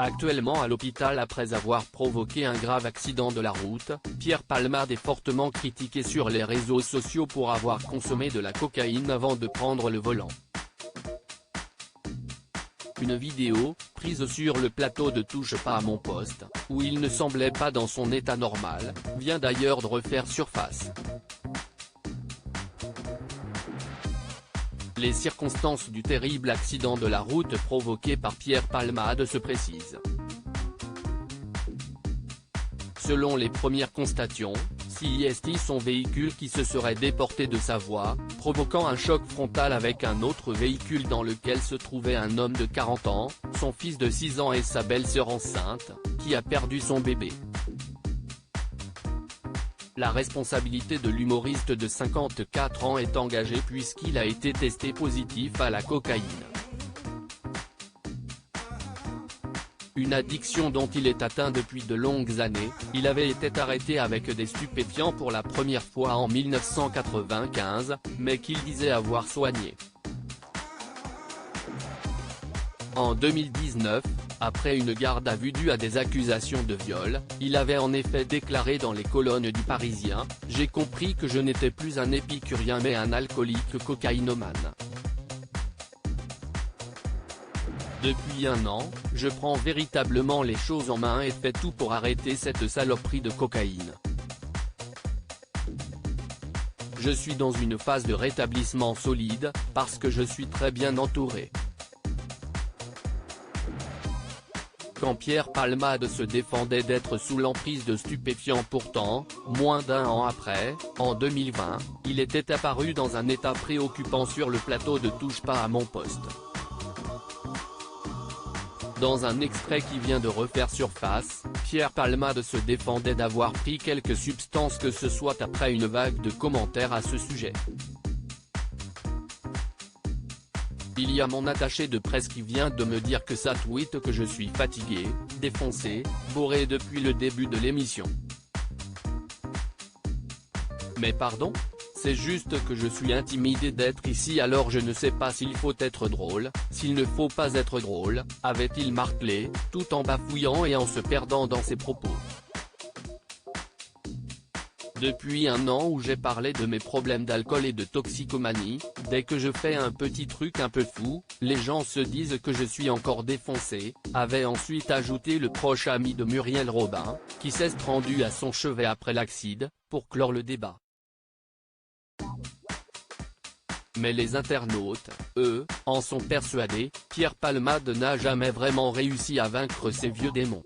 Actuellement à l'hôpital après avoir provoqué un grave accident de la route, Pierre Palmade est fortement critiqué sur les réseaux sociaux pour avoir consommé de la cocaïne avant de prendre le volant. Une vidéo, prise sur le plateau de Touche pas à mon poste, où il ne semblait pas dans son état normal, vient d'ailleurs de refaire surface. Les circonstances du terrible accident de la route provoqué par Pierre Palmade se précisent. Selon les premières constatations, c'est son véhicule qui se serait déporté de sa voie, provoquant un choc frontal avec un autre véhicule dans lequel se trouvait un homme de 40 ans, son fils de 6 ans et sa belle-sœur enceinte, qui a perdu son bébé. La responsabilité de l'humoriste de 54 ans est engagée puisqu'il a été testé positif à la cocaïne. Une addiction dont il est atteint depuis de longues années, il avait été arrêté avec des stupéfiants pour la première fois en 1995, mais qu'il disait avoir soigné. En 2019, après une garde à vue due à des accusations de viol, il avait en effet déclaré dans les colonnes du Parisien « J'ai compris que je n'étais plus un épicurien mais un alcoolique cocaïnomane. Depuis un an, je prends véritablement les choses en main et fais tout pour arrêter cette saloperie de cocaïne. Je suis dans une phase de rétablissement solide, parce que je suis très bien entouré. » Quand Pierre Palmade se défendait d'être sous l'emprise de stupéfiants pourtant, moins d'un an après, en 2020, il était apparu dans un état préoccupant sur le plateau de Touche pas à mon poste. Dans un extrait qui vient de refaire surface, Pierre Palmade se défendait d'avoir pris quelques substances que ce soit après une vague de commentaires à ce sujet. Il y a mon attaché de presse qui vient de me dire que ça tweet que je suis fatigué, défoncé, bourré depuis le début de l'émission. Mais pardon ? C'est juste que je suis intimidé d'être ici alors je ne sais pas s'il faut être drôle, s'il ne faut pas être drôle, avait-il martelé, tout en bafouillant et en se perdant dans ses propos. Depuis un an où j'ai parlé de mes problèmes d'alcool et de toxicomanie, dès que je fais un petit truc un peu fou, les gens se disent que je suis encore défoncé, avait ensuite ajouté le proche ami de Muriel Robin, qui s'est rendu à son chevet après l'accident, pour clore le débat. Mais les internautes, eux, en sont persuadés, Pierre Palmade n'a jamais vraiment réussi à vaincre ses vieux démons.